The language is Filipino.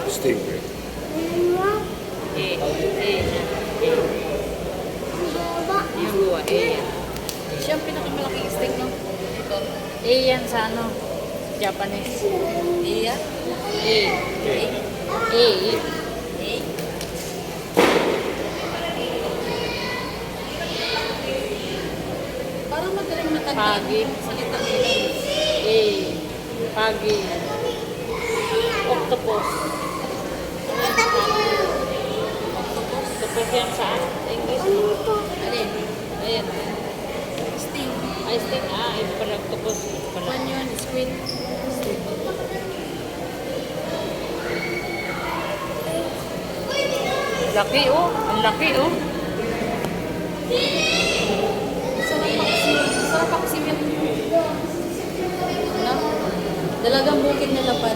Stingray. Yung buwa, yan. Siya ang pinakamalaking sting, no? Ito. Yan sa ano? Japanese. Yan? Parang madaling matanda. Pagi. Salita nila. Pagi. Octopus. Octopus yan sa English. Alin? Ayan. Sting. Ay, sting. Ito pala octopus. Ano yun? Squid. Squid. Laki, oh. Ang laki, oh. Sarap ako siya. Dalagang bukid na lapad.